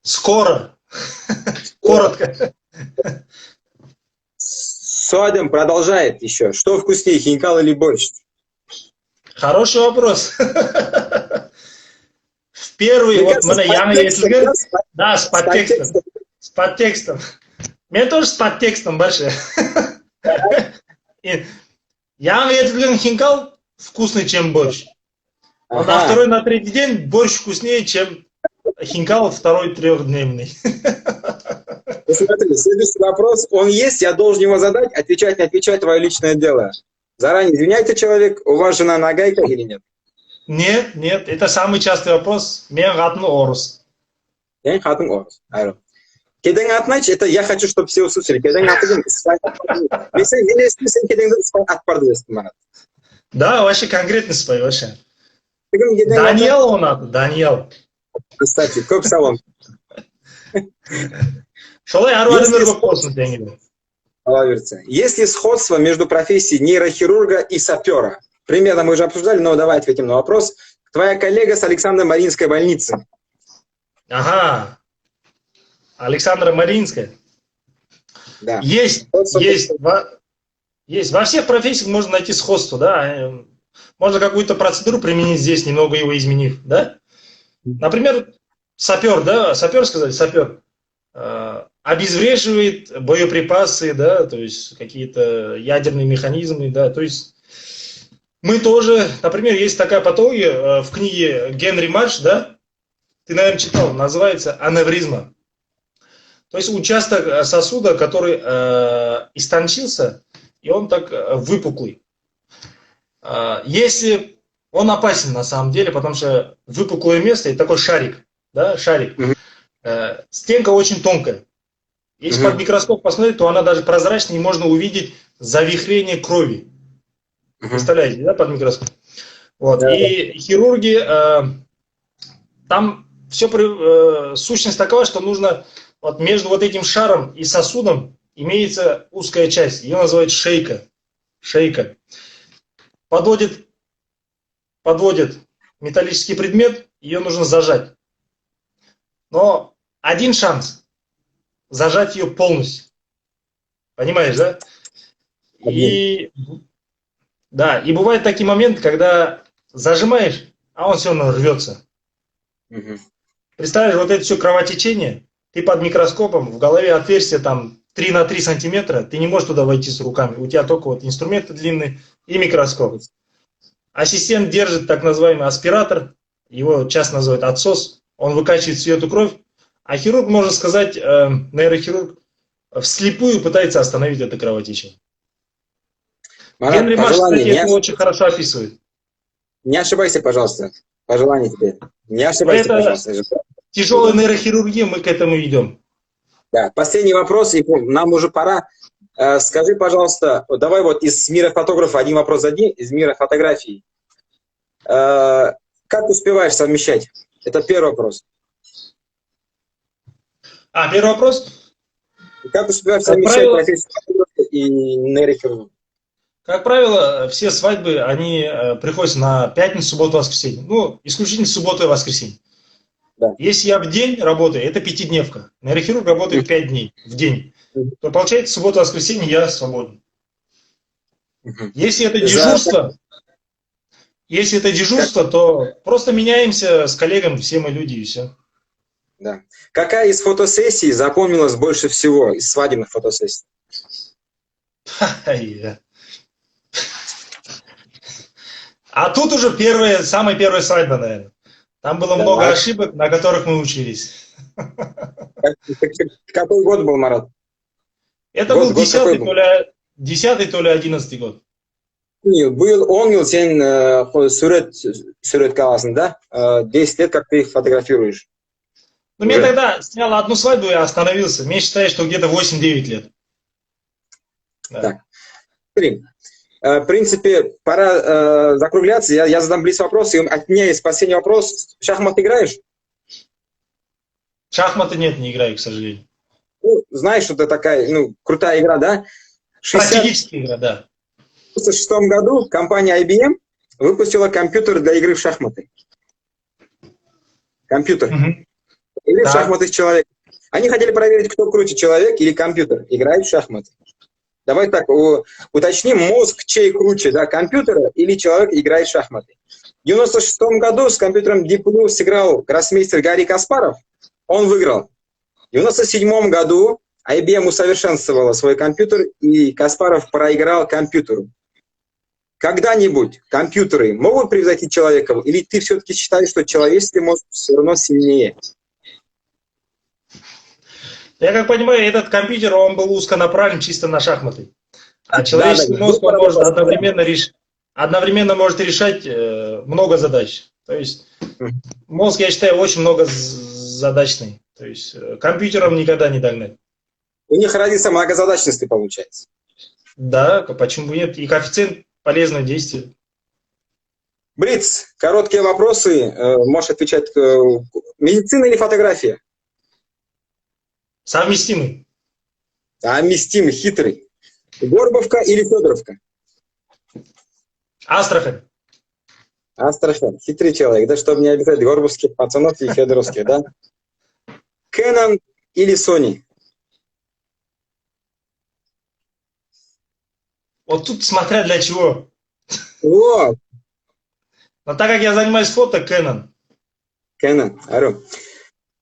Скоро. Коротко. Содем продолжает еще. Что вкуснее, хинкал или борщ? Хороший вопрос. В первый, вот мы да, с подтекстом. С подтекстом. Мне тоже с подтекстом больше. Я говорю, хинкал вкусный, чем борщ. А на второй, на третий день борщ вкуснее, чем хинкал второй 3-дневный. Смотри, следующий вопрос. Он есть, я должен его задать. Отвечать, не отвечать, твое личное дело. Заранее извиняйте, человек, у вас жена нагайка или нет? Нет, это самый частый вопрос. Мен хатын орыс. Мен хатын орыс. Кеден атмайч, это я хочу, чтобы все услышали. Кеден атмайч, Да, вообще конкретно спай, вообще. Даниэл Даниэл он аты, Даниэл. Кстати, көп салам. Солай ару адамдар көп болсын деңгейде. Есть ли сходство между профессией нейрохирурга и сапера? Примерно мы уже обсуждали, но давай ответим на вопрос. Твоя коллега с Александро-Мариинской больницы. Ага. Александро-Мариинская. Да. Есть. Во всех профессиях можно найти сходство, да. Можно какую-то процедуру применить здесь, немного его изменив, да. Например, сапер, да, сапер обезвреживает боеприпасы, да, то есть какие-то ядерные механизмы, да, то есть мы тоже, например, есть такая патология в книге Генри Марш, да, ты, наверное, читал, называется аневризма. То есть участок сосуда, который истончился, и он так выпуклый. Если он опасен на самом деле, потому что выпуклое место, это такой шарик, да, шарик. Стенка очень тонкая. Если под микроскоп посмотреть, то она даже прозрачная, и можно увидеть завихрение крови. Представляете, да, под микроскоп? Вот. Да. И хирурги, там все сущность такова, что нужно вот между вот этим шаром и сосудом имеется узкая часть. Ее называют шейка. Шейка. Подводит металлический предмет, ее нужно зажать. Но один шанс зажать ее полностью. Понимаешь, да? И бывают такие моменты, когда зажимаешь, а он все равно рвется. Представляешь, вот это все кровотечение, ты под микроскопом, в голове отверстие там 3 на 3 сантиметра, ты не можешь туда войти с руками. У тебя только вот инструменты длинные и микроскоп. Ассистент держит так называемый аспиратор, его часто называют отсос, он выкачивает всю эту кровь, а хирург, можно сказать, нейрохирург, вслепую пытается остановить это кровотечение. Генри Марш, кстати, это очень хорошо описывает. Не ошибайся, пожалуйста. Пожелание тебе. Не ошибайся, пожалуйста. Тяжелая нейрохирургия, мы к этому идем. Да, последний вопрос, и нам уже пора. Скажи, пожалуйста, давай вот из мира фотографа один вопрос задни, из мира фотографии. Как успеваешь совмещать? Это первый вопрос. Первый вопрос? Как успеваешь совмещать профессию фотографа и нейрохирурга? Как правило, все свадьбы, они приходятся на пятницу, субботу, воскресенье. Ну, исключительно субботу и воскресенье. Да. Если я в день работаю, это пятидневка. Нейрохирург работает 5 дней в день. То получается, субботу, воскресенье я свободен. Если это дежурство, то просто меняемся с коллегами, все мы люди и все. Да. Какая из фотосессий запомнилась больше всего, из свадебных фотосессий? А тут уже самая первая свадьба, наверное. Там было много ошибок, на которых мы учились. Какой год был, Марат? Это был 10-й, то ли 11-й год. Был 10 yıl sen сурет каласың, да? 10 лет, как ты их фотографируешь. Ну, я тогда снял одну свадьбу и остановился. Мне считается, что где-то 8-9 лет. Да. Так. Смотри. В принципе, пора закругляться. Я задам близ вопрос. И от меня есть последний вопрос. В шахматы играешь? Шахматы нет, не играю, к сожалению. Ну, знаешь, что это такая крутая игра, да? Стратегическая игра, да. В 1996 году компания IBM выпустила компьютер для игры в шахматы. Компьютер. Игры в шахматы с человеком. Они хотели проверить, кто круче, человек или компьютер. Играет в шахматы. Давай так, уточним, мозг чей круче, да, компьютера или человек играет в шахматы. В 1996 году с компьютером Deep Blue сыграл гроссмейстер Гарри Каспаров, он выиграл. В 1997 году IBM усовершенствовала свой компьютер, и Каспаров проиграл компьютеру. Когда-нибудь компьютеры могут превзойти человека, или ты все-таки считаешь, что человеческий мозг все равно сильнее? Я как понимаю, этот компьютер, он был узконаправлен чисто на шахматы. А человеческий мозг, он может одновременно может решать много задач. То есть мозг, я считаю, очень многозадачный. То есть компьютером никогда не догнать. У них разница многозадачности получается. Да, почему бы нет? И коэффициент полезного действия. Бриц, короткие вопросы, можешь отвечать. Медицина или фотография? Совместимый. Вместимый, хитрый. Горбовка или Федоровка? Астрахань. Астрахань, хитрый человек, да, чтобы не обижать горбовских пацанов и федоровских, да? Canon или Sony? Вот тут смотря для чего. О, Но так как я занимаюсь фото, Canon. Canon, ару.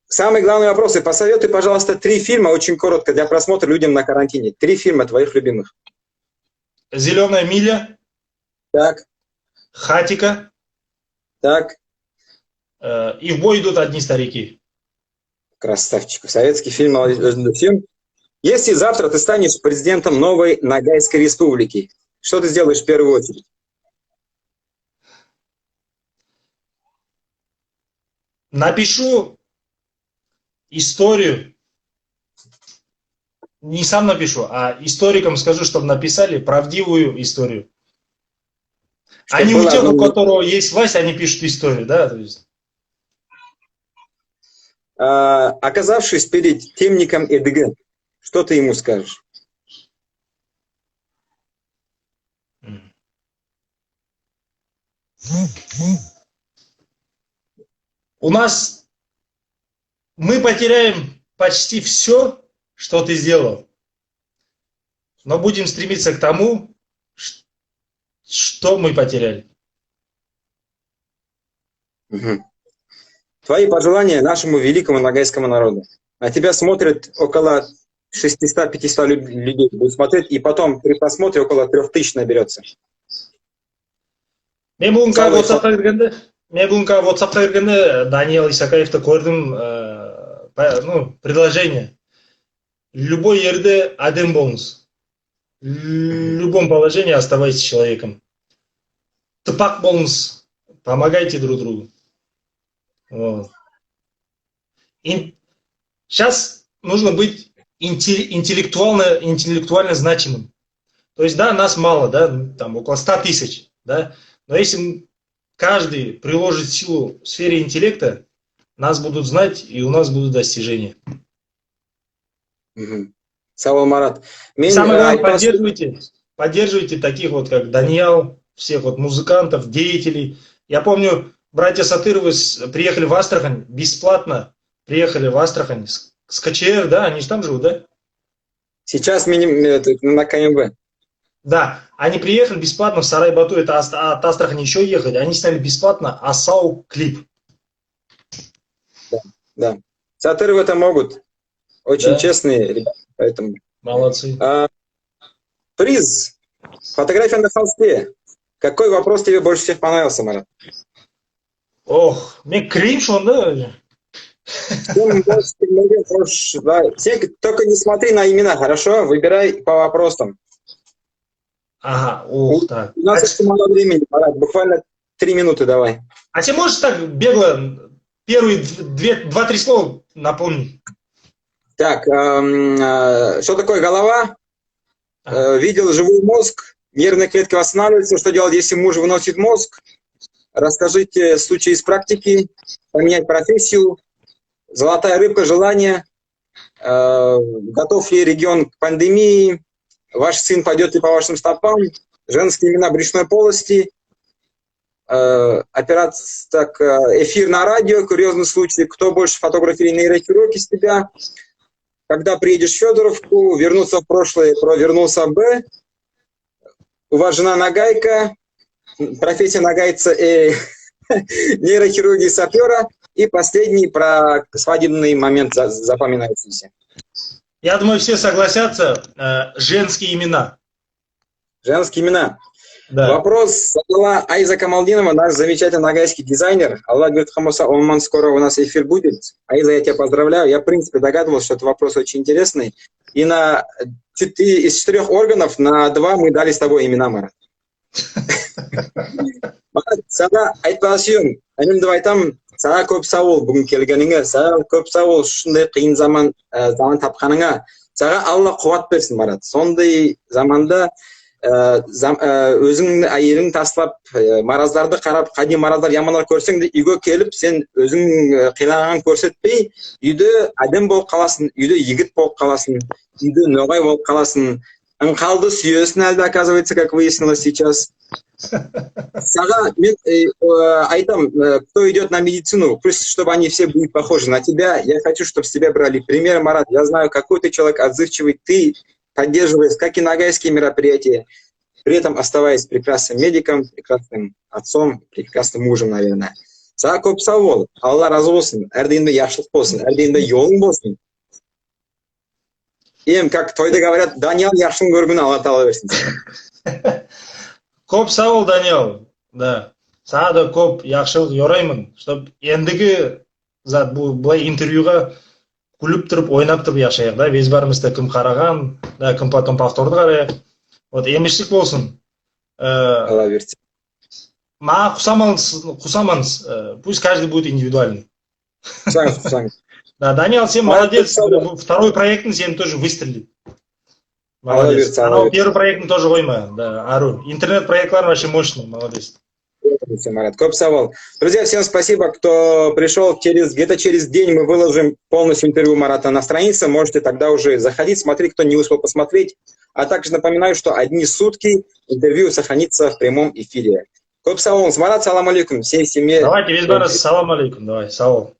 Самый главный вопрос. И посоветуй, пожалуйста, 3 фильма, очень коротко, для просмотра людям на карантине. 3 фильма твоих любимых. «Зеленая миля», Так, «Хатика» так. и «В бой идут одни старики». Красавчик. Советский фильм, молодежный фильм. Если завтра ты станешь президентом новой Ногайской республики, что ты сделаешь в первую очередь? Напишу историю. Не сам напишу, а историкам скажу, чтобы написали правдивую историю. Чтобы Они у была, тех, у которого есть власть, они пишут историю, да? То есть... Оказавшись перед темником Эдыгы, что ты ему скажешь? У нас мы потеряем почти все, что ты сделал. Но будем стремиться к тому, что мы потеряли. Угу. Твои пожелания нашему великому ногайскому народу. На тебя смотрят около 600-500 людей будут смотреть, и потом при просмотре около 3000 наберется. Мен бүгін WhatsApp-та кіргенде Даниил Исакаевты көрдім, предложение. Любой жерде адем болыңыз. В любом положении оставайтесь человеком. Тупак болыңыз. Помогайте друг другу. Вот. Сейчас нужно быть интеллектуально значимым. То есть, да, нас мало, да, там около 100 тысяч, да, но если каждый приложит силу в сфере интеллекта, нас будут знать, и у нас будут достижения. Сау, Марат. Самое главное, поддерживайте таких вот, как Даниил, всех вот музыкантов, деятелей. Я помню, братья Сатыровы приехали в Астрахань бесплатно, приехали в Астрахань с КЧР, да, они же там живут, да? Сейчас на КМВ. Да, они приехали бесплатно в Сарай-Бату, это от Астрахани еще ехали, они сняли бесплатно Асау-клип. Да. Сатыровы это могут. Очень да. Честные ребята, поэтому... Молодцы. Приз. Фотография на холсте. Какой вопрос тебе больше всех понравился, Марат? Ох, мне кринж он, да? Только не смотри на имена, хорошо? Выбирай по вопросам. Ага, ух, так. У нас очень мало времени, Марат, буквально 3 минуты давай. А ты можешь так бегло первые 2-3 слова напомнить? Так, что такое голова? Видел живой мозг, нервные клетки восстанавливаются. Что делать, если муж выносит мозг? Расскажите случаи из практики, поменять профессию, золотая рыбка, желание, готов ли регион к пандемии, ваш сын пойдет ли по вашим стопам, женские имена брюшной полости, эфир на радио, курьезный случай, кто больше фотограф или нейрохирург из тебя, когда приедешь в Федоровку, вернуться в прошлое, вернулся Б, у вас жена нагайка, профессия нагайца нейрохирургии сапера, и последний про свадебный момент запоминающийся. Я думаю, все согласятся, женские имена. Женские имена. Да. Вопрос задала Айза Камалдинова, наш замечательный ногайский дизайнер. Аллах говорит, Хамуса, Оман, скоро у нас эфир будет. Айза, я тебя поздравляю. Я, в принципе, догадывался, что этот вопрос очень интересный. И из 4 органов на 2 мы дали с тобой имена, Марат. Sana айтпасым, анем деп айтам, саған көп сау бол бүгін келгеніңе, саған көп сау бол шындай қиын заман тапқаныңа. Саған Алла қуат берсін, Марат. Сондай заманда өзің әйелің таслап, мараздарды қарап, қади мараздар, ямандар көрсең де, үйге келіп, сен өзің қиналғанын көрсетпей, үйде әдем болып қаласың, үйде егіт болып қаласың, үйде ноғай болып қаласың. Ыңқалды сүйесін әлде, оказывается, как выяснилось сейчас. Сага, айтам, кто идет на медицину, пусть, чтобы они все будут похожи на тебя. Я хочу, чтобы с тебя брали пример, Марат. Я знаю, какой ты человек отзывчивый, ты поддерживаешь как и ногайские мероприятия, при этом оставаясь прекрасным медиком, прекрасным отцом, прекрасным мужем, наверное. Сага көп сау бол, Алла разы болсын, әрдайымда яқшылық болсын, әрдайымда жолың болсын. Как тойда говорят, Даниал яқшылығын көргенін Алла тағала берсін. Көп сау бол, Даниал. Да. Саған да көп яқшылық yorаймын, чтоб ендігі зат бұлай интервьюға күліп тұрып, ойнап тұрып яшайық, да, вез барымызда кім қараған, да, кім потом повторды қарайық. Вот емештік болсын. Алла берсін. Маған құсамаңыз, пусть каждый будет индивидуальный. Құсаңыз. Да, Даниал, сен молодец, второй проектін сен тоже выстрелит. Молодец. Первый проектін тоже қойма, да, ару. Интернет-проектлар вообще мощный, молодец. Марат, көп сау бол. Друзья, всем спасибо, кто пришел. Где-то через день мы выложим полностью интервью Марата на странице. Можете тогда уже заходить, смотреть, кто не успел посмотреть. А также напоминаю, что одни сутки интервью сохранится в прямом эфире. Көп сау болыңыз. Марат, салам алейкум. Всей семье. Давайте, весь барас, салам алейкум. Давай, сау.